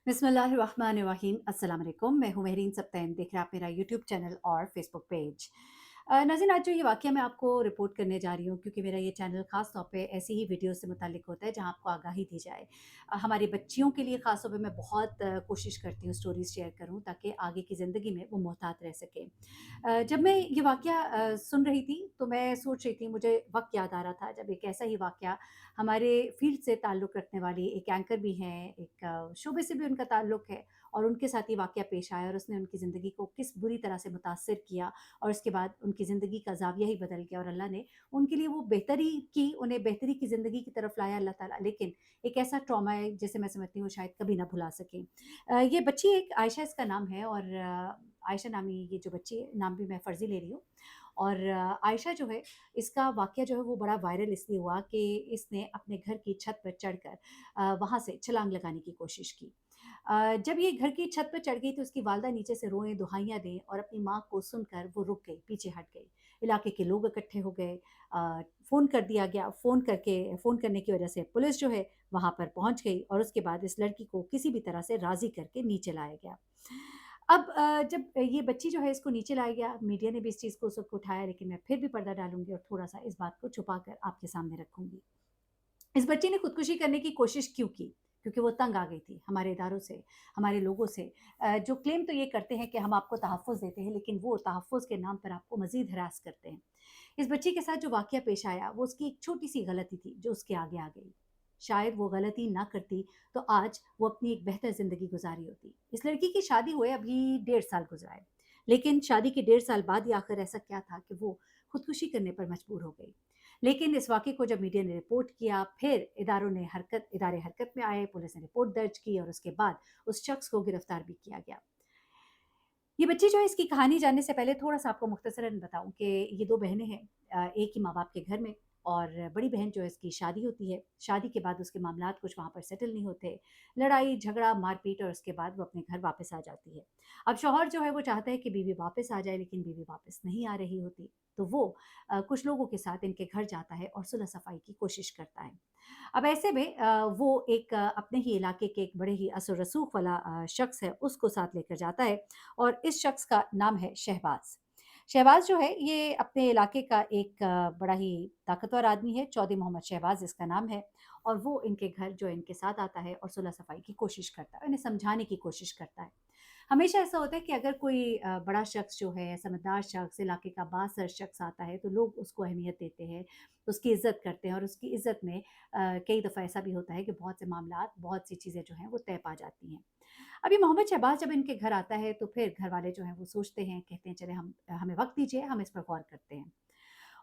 बिस्मिल्लाहिर्रहमानिर्रहीम अस्सलाम वालेकुम। मैं हूँ महरीन सब्तैन, देख रहे हैं आप मेरा यूट्यूब चैनल और फेसबुक पेज। नाज़रीन, आज जो ये वाक़या मैं आपको रिपोर्ट करने जा रही हूँ, क्योंकि मेरा ये चैनल ख़ास तौर पे ऐसी ही वीडियो से मुताल्लिक़ होता है जहाँ आपको आगाही दी जाए। हमारी बच्चियों के लिए ख़ास तौर पे मैं बहुत कोशिश करती हूँ स्टोरीज़ शेयर करूँ, ताकि आगे की ज़िंदगी में वो मोहतात रह सकें। जब मैं ये वाक़या सुन रही थी, तो मैं सोच रही थी, मुझे वक़्त याद आ रहा था जब एक ऐसा ही वाक़या हमारे फ़ील्ड से ताल्लुक़ रखने वाली एक एंकर भी हैं, एक शोबे से भी उनका ताल्लुक़ है, और उनके साथ ये वाक़या पेश आया और उसने उनकी ज़िंदगी को किस बुरी तरह से मुतासिर किया, और उसके बाद उनकी ज़िंदगी का ज़ाविया ही बदल गया और अल्लाह ने उनके लिए वो बेहतरी की, उन्हें बेहतरी की ज़िंदगी की तरफ लाया अल्लाह ताला। लेकिन एक ऐसा ट्रॉमा है जिसे मैं समझती हूँ शायद कभी ना भुला सकें। ये बच्ची एक आयशा इसका नाम है, और आयशा नामी ये जो बच्ची है, नाम भी मैं फ़र्ज़ी ले रही हूँ। और आयशा जो है, इसका वाक़या जो है वो बड़ा वायरल इसलिए हुआ कि इसने अपने घर की छत पर चढ़कर वहाँ से छलांग लगाने की कोशिश की। जब ये घर की छत पर चढ़ गई, तो उसकी वालिदा नीचे से रोएँ, दुहाइयाँ दें, और अपनी माँ को सुनकर वो रुक गई, पीछे हट गई। इलाके के लोग इकट्ठे हो गए, फ़ोन कर दिया गया, फ़ोन करने की वजह से पुलिस जो है वहाँ पर पहुँच गई, और उसके बाद इस लड़की को किसी भी तरह से राज़ी करके नीचे लाया गया। अब जब ये बच्ची जो है, इसको नीचे लाया गया, मीडिया ने भी इस चीज़ को उस वक़्त उठाया, लेकिन मैं फिर भी पर्दा डालूँगी और थोड़ा-सा इस बात को छुपा कर आपके सामने रखूँगी। इस बच्ची ने खुदकुशी करने की कोशिश क्यों की? क्योंकि वो तंग आ गई थी हमारे इदारों से, हमारे लोगों से, जो क्लेम तो ये करते हैं कि हम आपको तहफ़्फ़ुज़ देते हैं, लेकिन वो तहफ़्फ़ुज़ के नाम पर आपको मज़ीद हरास करते हैं। इस बच्ची के साथ जो वाक़या पेश आया, वो उसकी एक छोटी-सी गलती थी जो उसके आगे आ गई। शायद वो गलती ना करती, तो आज वो अपनी एक बेहतर ज़िंदगी गुज़ारी होती। इस लड़की की शादी हुए अभी 1.5 साल गुज़रा है, लेकिन शादी के 1.5 साल बाद ही आखिर ऐसा क्या था कि वो खुदकुशी करने पर मजबूर हो गई। लेकिन इस वाक़ये को जब मीडिया ने रिपोर्ट किया, फिर इदारे हरकत में आए, पुलिस ने रिपोर्ट दर्ज की, और उसके बाद उस शख्स को गिरफ्तार भी किया गया। ये बच्ची जो है, इसकी कहानी जानने से पहले थोड़ा-सा आपको मुख्तसरन बताऊँ कि ये 2 बहनें हैं, एक ही माँ-बाप के घर में, और बड़ी बहन जो है, इसकी शादी होती है। शादी के बाद उसके मामलात कुछ वहाँ पर सेटल नहीं होते। लड़ाई, झगड़ा, मार-पीट, और उसके बाद वो अपने घर वापस आ जाती है। अब शौहर जो है वो चाहता है कि बीवी वापस आ जाए, लेकिन बीवी वापस नहीं आ रही होती। तो वो कुछ लोगों के साथ इनके घर जाता है और सुलह-सफ़ाई की कोशिश करता है। अब ऐसे में वो एक अपने ही इलाके के एक बड़े ही असर रसूख वाला शख्स है, उसको साथ लेकर जाता है, और इस शख्स का नाम है शहबाज़। शहबाज़ जो है, ये अपने इलाके का एक बड़ा ही ताकतवर आदमी है, चौधरी मोहम्मद शहबाज़ इसका नाम है, और वो इनके घर जो है इनके साथ आता है और सुलह-सफ़ाई की कोशिश करता है, इन्हें समझाने की कोशिश करता है। हमेशा ऐसा होता है कि अगर कोई बड़ा शख्स जो है, समझदार शख्स, इलाके का बासर शख्स आता है, तो लोग उसको अहमियत देते हैं, उसकी इज़्ज़त करते हैं, और उसकी इज़्ज़त में कई दफ़ा ऐसा भी होता है कि बहुत से मामलात, बहुत सी चीज़ें जो हैं वो तय पा जाती हैं। अभी मोहम्मद शहबाज़ जब इनके घर आता है, तो फिर घरवाले जो हैं वो सोचते हैं, कहते हैं चलें हम हमें वक़्त दीजिए, हम इस पर गौर करते हैं।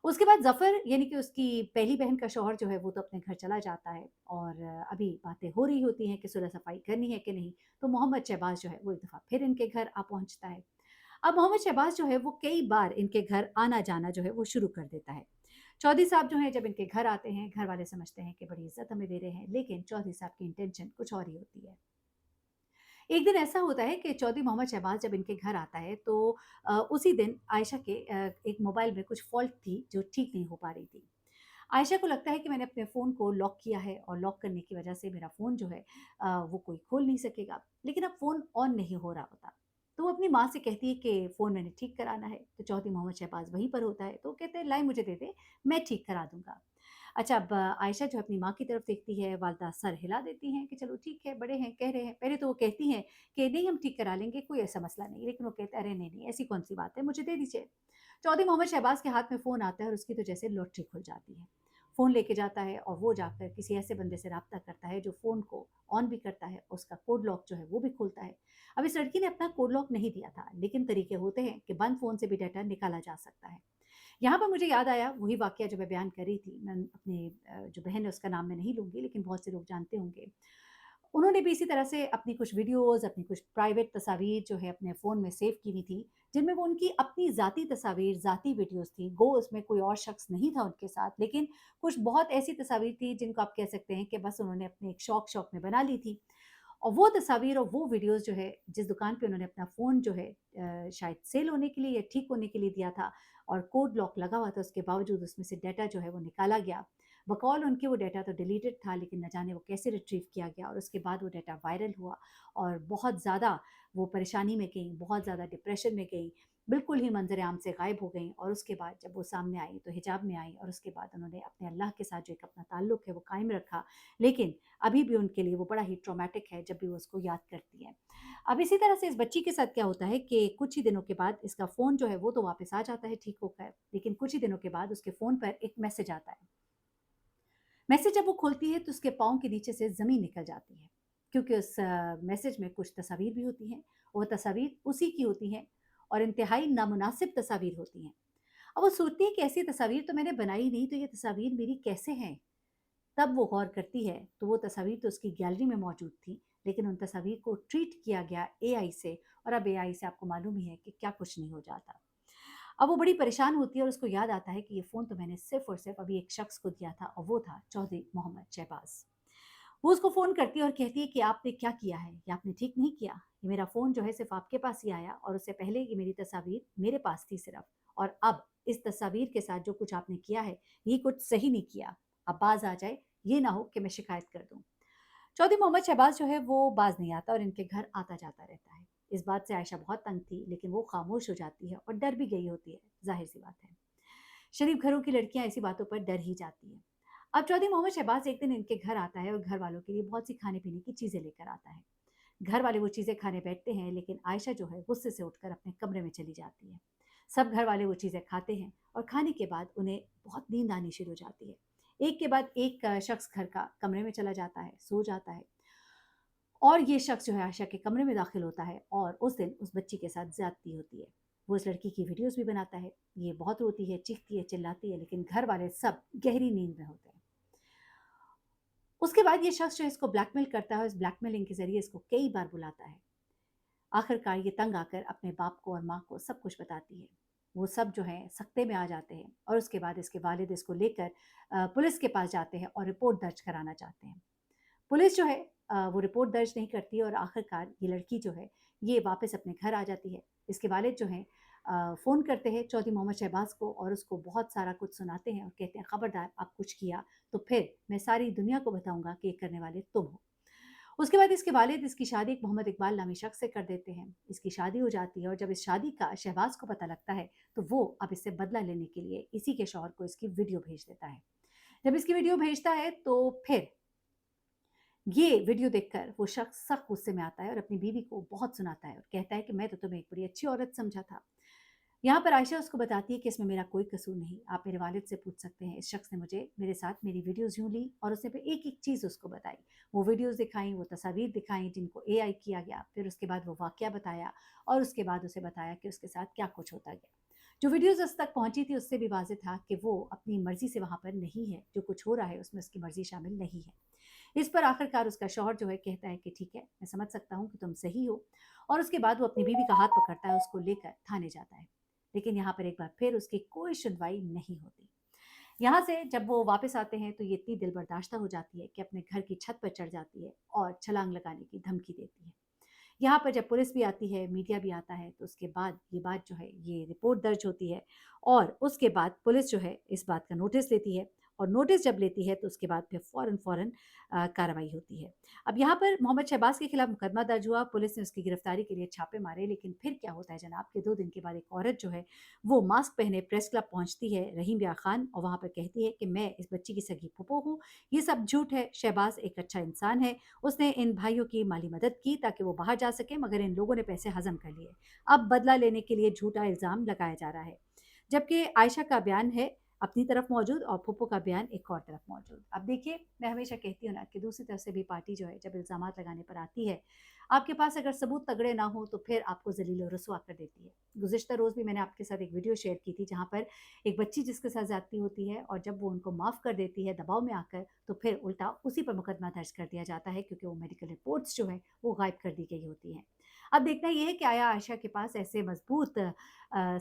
उसके बाद ज़फ़र, यानी कि उसकी पहली बहन का शौहर जो है, वो तो अपने घर चला जाता है, और अभी बातें हो रही होती हैं कि सुलह-सफ़ाई करनी है कि नहीं, तो मोहम्मद शहबाज़ जो है वो एक दफ़ा फिर इनके घर आ पहुँचता है। अब मोहम्मद शहबाज़ जो है वो कई बार इनके घर आना-जाना जो है वो शुरू कर देता है। चौधरी साहब जो हैं, जब इनके घर आते हैं, घर वाले समझते हैं कि बड़ी इज़्ज़त हमें दे रहे हैं, लेकिन चौधरी साहब की इंटेंशन कुछ और ही होती है। एक दिन ऐसा होता है कि चौधरी मोहम्मद शहबाज़ जब इनके घर आता है, तो उसी दिन आयशा के एक मोबाइल में कुछ फ़ॉल्ट थी जो ठीक नहीं हो पा रही थी। आयशा को लगता है कि मैंने अपने फ़ोन को लॉक किया है, और लॉक करने की वजह से मेरा फ़ोन जो है वो कोई खोल नहीं सकेगा। लेकिन अब फ़ोन ऑन नहीं हो रहा होता। तो वो अपनी माँ से कहती है कि फ़ोन मैंने ठीक कराना है, तो चौधरी मोहम्मद शहबाज़ वहीं पर होता है, तो वो कहते हैं लाएँ मुझे दे दे, मैं ठीक करा दूँगा। अच्छा, अब आयशा जो है अपनी माँ की तरफ देखती है, वालिदा सर हिला देती हैं कि चलो ठीक है, बड़े हैं, कह रहे हैं। पहले तो वो कहती हैं कि नहीं, हम ठीक करा लेंगे, कोई ऐसा मसला नहीं। लेकिन वो कहते हैं, अरे नहीं, नहीं, ऐसी कौन-सी बात है, मुझे दे दीजिए। चौधरी मोहम्मद शहबाज़ के हाथ में फ़ोन आता है, और उसकी तो जैसे लॉटरी खुल जाती है। फ़ोन लेके जाता है, और वो जाकर किसी ऐसे बंदे से राब्ता करता है जो फ़ोन को ऑन भी करता है, उसका कोड लॉक जो है वो भी खोलता है। अब इस लड़की ने अपना कोड लॉक नहीं दिया था, लेकिन तरीके होते हैं कि बंद फ़ोन से भी डाटा निकाला जा सकता है। यहाँ पर मुझे याद आया वही वाक़या जो मैं बयान कर रही थी। मैं अपनी जो बहन है उसका नाम मैं नहीं लूँगी, लेकिन बहुत से लोग जानते होंगे। उन्होंने भी इसी तरह से अपनी कुछ वीडियोज़, अपनी कुछ प्राइवेट तस्वीर जो है अपने फ़ोन में सेव की हुई थी, जिनमें वो उनकी अपनी ज़ाती तस्वीर, ज़ाती वीडियोज़ थी। गो उसमें कोई और शख़्स नहीं था उनके साथ, लेकिन कुछ बहुत ऐसी तस्वीर थी जिनको आप कह सकते हैं कि बस उन्होंने अपने एक शौक-शौक में बना ली थी। और वो तस्वीर और वो वीडियोज़ जो है, जिस दुकान पे उन्होंने अपना फ़ोन जो है शायद सेल होने के लिए या ठीक होने के लिए दिया था, और कोड लॉक लगा हुआ था, उसके बावजूद उसमें से डाटा जो है वो निकाला गया। बकौल उनके वो डाटा तो डिलीटेड था, लेकिन न जाने वो कैसे रिट्रीव किया गया और उसके बाद वो डाटा वायरल हुआ और बहुत ज़्यादा वो परेशानी में गईं, बहुत ज़्यादा डिप्रेशन में गईं, बिल्कुल ही मंज़र-ए-आम से गायब हो गईं। और उसके बाद जब वो सामने आई तो हिजाब में आई और उसके बाद उन्होंने अपने अल्लाह के साथ जो एक अपना ताल्लुक़ है वो कायम रखा। लेकिन अभी भी उनके लिए वो बड़ा ही ट्रॉमेटिक है जब भी वो उसको याद करती हैं। अब इसी तरह से इस बच्ची के साथ क्या होता है कि कुछ ही दिनों के बाद इसका फ़ोन जो है वो तो वापस आ जाता है ठीक होकर, लेकिन कुछ ही दिनों के बाद उसके फ़ोन पर एक मैसेज आता है। मैसेज जब वो खोलती है तो उसके पाँव के नीचे से ज़मीन निकल जाती है, क्योंकि उस मैसेज में कुछ तस्वीर भी होती हैं, वो तस्वीर उसी की होती हैं और इंतहाई नामुनासिब तस्वीर होती हैं। अब वो सोचती है कि ऐसी तस्वीर तो मैंने बनाई नहीं, तो ये तस्वीर मेरी कैसे हैं? तब वो गौर करती है तो वो तस्वीर तो उसकी गैलरी में मौजूद थी, लेकिन उन तस्वीर को ट्रीट किया गया एआई से, और अब एआई से आपको मालूम ही है कि क्या कुछ नहीं हो जाता। अब वो बड़ी परेशान होती है और उसको याद आता है कि ये फ़ोन तो मैंने सिर्फ़ और सिर्फ़ अभी एक शख़्स को दिया था और वो था चौधरी मोहम्मद शहबाज़। वो उसको फ़ोन करती है और कहती है कि आपने क्या किया है? ये आपने ठीक नहीं किया। ये मेरा फ़ोन जो है सिर्फ़ आपके पास ही आया और उससे पहले ये मेरी तस्वीर मेरे पास थी सिर्फ़, और अब इस तस्वीर के साथ जो कुछ आपने किया है, ये कुछ सही नहीं किया। अब बाज़ आ जाए, ये ना हो कि मैं शिकायत कर दूँ। चौधरी मोहम्मद शहबाज़ जो है वो बाज़ नहीं आता और इनके घर आता-जाता रहता है। इस बात से आयशा बहुत तंग थी, लेकिन वो खामोश हो जाती है और डर भी गई होती है, ज़ाहिर-सी बात है। शरीफ घरों की लड़कियाँ ऐसी बातों पर डर ही जाती हैं। अब चौधरी मोहम्मद शहबाज़ एक दिन इनके घर आता है और घर वालों के लिए बहुत सी खाने-पीने की चीज़ें लेकर आता है। घर वाले वो चीज़ें खाने बैठते हैं, लेकिन आयशा जो है गुस्से से उठकर अपने कमरे में चली जाती है। सब घर वाले वो चीज़ें खाते हैं और खाने के बाद उन्हें बहुत नींद आनी शुरू हो जाती है। एक के बाद एक शख्स घर का कमरे में चला जाता है, सो जाता है और ये शख्स जो है आयशा के कमरे में दाखिल होता है और उस दिन उस बच्ची के साथ ज़्यादती होती है। वो उस लड़की की वीडियोज़ भी बनाता है। ये बहुत रोती है, चीखती है, चिल्लाती है, लेकिन घर वाले सब गहरी नींद में होते हैं। उसके बाद ये शख्स जो है इसको ब्लैकमेल करता है और इस ब्लैकमेलिंग के ज़रिए इसको कई बार बुलाता है। आखिरकार ये तंग आकर अपने बाप को और माँ को सब कुछ बताती है। वो सब जो है सख्ते में आ जाते हैं और उसके बाद इसके वालिद इसको लेकर पुलिस के पास जाते हैं और रिपोर्ट दर्ज कराना चाहते हैं। पुलिस जो है वो रिपोर्ट दर्ज नहीं करती है और आखिरकार ये लड़की जो है ये वापस अपने घर आ जाती है। इसके वालिद जो हैं फ़ोन करते हैं चौधरी मोहम्मद शहबाज़ को और उसको बहुत सारा कुछ सुनाते हैं और कहते हैं, खबरदार आप कुछ किया तो फिर मैं सारी दुनिया को बताऊँगा कि ये करने वाले तुम हो। उसके बाद इसके वालिद इसकी शादी एक मोहम्मद इकबाल नामी शख्स से कर देते हैं। इसकी शादी हो जाती है और जब इस शादी का शहबाज़ को पता लगता है, तो वो अब इससे बदला लेने के लिए इसी के शौहर को इसकी वीडियो भेज देता है। जब इसकी वीडियो भेजता है तो फिर ये वीडियो देखकर वो शख्स सख्त गुस्से में आता है और अपनी बीवी को बहुत सुनाता है और कहता है कि मैं तो तुम्हें एक बड़ी अच्छी औरत समझा था। यहाँ पर आयशा उसको बताती है कि इसमें मेरा कोई कसूर नहीं, आप मेरे वालिद से पूछ सकते हैं। इस शख्स ने मुझे मेरे साथ मेरी वीडियोज़ यूँ ली और उसने फिर एक-एक चीज़ उसको बताई। वो वीडियोज़ दिखाई, वो तस्वीर दिखाई जिनको एआई किया गया, फिर उसके बाद वो वाक़या बताया और उसके बाद उसे बताया कि उसके साथ क्या कुछ होता गया। जो वीडियोज़ उस तक पहुँची थी उससे भी वाज़ेह था कि वो अपनी मर्ज़ी से वहाँ पर नहीं है, जो कुछ हो रहा है उसमें उसकी मर्ज़ी शामिल नहीं है। इस पर आखिरकार उसका शौहर जो है कहता है कि ठीक है, मैं समझ सकता हूँ कि तुम सही हो, और उसके बाद वो अपनी बीवी का हाथ पकड़ता है, उसको लेकर थाने जाता है। लेकिन यहाँ पर एक बार फिर उसकी कोई सुनवाई नहीं होती। यहाँ से जब वो वापस आते हैं तो ये इतनी दिलबर्दाश्ता हो जाती है कि अपने घर की छत पर चढ़ जाती है और छलांग लगाने की धमकी देती है। यहाँ पर जब पुलिस भी आती है, मीडिया भी आता है, तो उसके बाद ये बात जो है, ये रिपोर्ट दर्ज होती है और उसके बाद पुलिस जो है इस बात का नोटिस लेती है और नोटिस जब लेती है तो उसके बाद फिर फ़ौरन कार्रवाई होती है। अब यहाँ पर मोहम्मद शहबाज़ के खिलाफ मुकदमा दर्ज हुआ, पुलिस ने उसकी गिरफ्तारी के लिए छापे मारे, लेकिन फिर क्या होता है जनाब कि 2 दिन के बाद एक औरत जो है, वो मास्क पहने प्रेस क्लब पहुँचती है, रहीम ब्याह खान, और वहाँ पर कहती है कि मैं इस बच्ची की सगी फूफो हूँ, ये सब झूठ है, शहबाज़ एक अच्छा इंसान है, उसने इन भाइयों की माली मदद की ताकि वो बाहर जा सकें, मगर इन लोगों ने पैसे हज़म कर लिए। अब बदला लेने के लिए झूठा इल्ज़ाम लगाया जा रहा है। जबकि आयशा का बयान है अपनी तरफ मौजूद और फूफो का बयान एक और तरफ मौजूद। अब देखिए, मैं हमेशा कहती हूँ ना कि दूसरी तरफ से भी पार्टी जो है जब इल्ज़ामात लगाने पर आती है, आपके पास अगर सबूत तगड़े ना हो तो फिर आपको ज़लील और रुसवा कर देती है। गुज़िश्ता रोज़ भी मैंने आपके साथ एक वीडियो शेयर की थी जहाँ पर एक बच्ची जिसके साथ ज़्यादती होती है और जब वो उनको माफ़ कर देती है दबाव में आकर, तो फिर उल्टा उसी पर मुकदमा दर्ज कर दिया जाता है, क्योंकि वो मेडिकल रिपोर्ट्स जो हैं वो गायब कर दी गई होती हैं। अब देखना ये है कि आया आयशा के पास ऐसे मज़बूत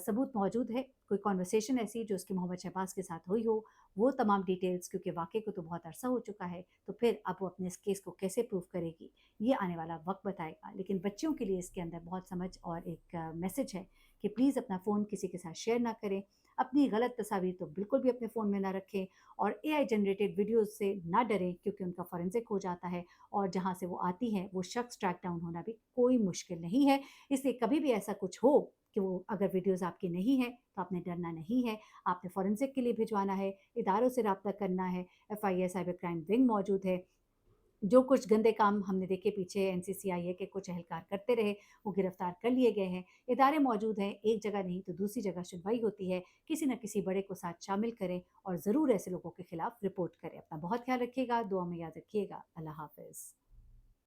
सबूत मौजूद है, कोई कन्वर्सेशन ऐसी जो उसकी मोहम्मद शहबाज़ के साथ हुई हो, वो तमाम डिटेल्स, क्योंकि वाक़ये को तो बहुत अरसा हो चुका है, तो फिर अब वो अपने इस केस को कैसे प्रूव करेगी, ये आने वाला वक़्त बताएगा। लेकिन बच्चियों के लिए इसके अंदर बहुत समझ और एक मैसेज है कि प्लीज़ अपना फ़ोन किसी के साथ शेयर ना करें, अपनी गलत तस्वीर तो बिल्कुल भी अपने फ़ोन में ना रखें और एआई जनरेटेड वीडियोज़ से ना डरें क्योंकि उनका फॉरेंसिक हो जाता है और जहाँ से वो आती हैं, वो शख्स ट्रैक डाउन होना भी कोई मुश्किल नहीं है। इसलिए कभी भी ऐसा कुछ हो कि वो अगर वीडियोज़ आपकी नहीं हैं, तो आपने डरना नहीं है। आपने फॉरेंसिक के लिए भिजवाना है, इदारों से राब्ता करना है, एफआईआर साइबर क्राइम विंग मौजूद है। जो कुछ गंदे काम हमने देखे पीछे एनसीसीआईए के कुछ एहलकार करते रहे, वो गिरफ्तार कर लिए गए हैं। इदारे मौजूद हैं, एक जगह नहीं तो दूसरी जगह सुनवाई होती है। किसी न किसी बड़े को साथ शामिल करें और ज़रूर ऐसे लोगों के खिलाफ रिपोर्ट करें। अपना बहुत ख्याल रखिएगा, दुआ में याद रखिएगा। अल्लाह हाफ़िज़।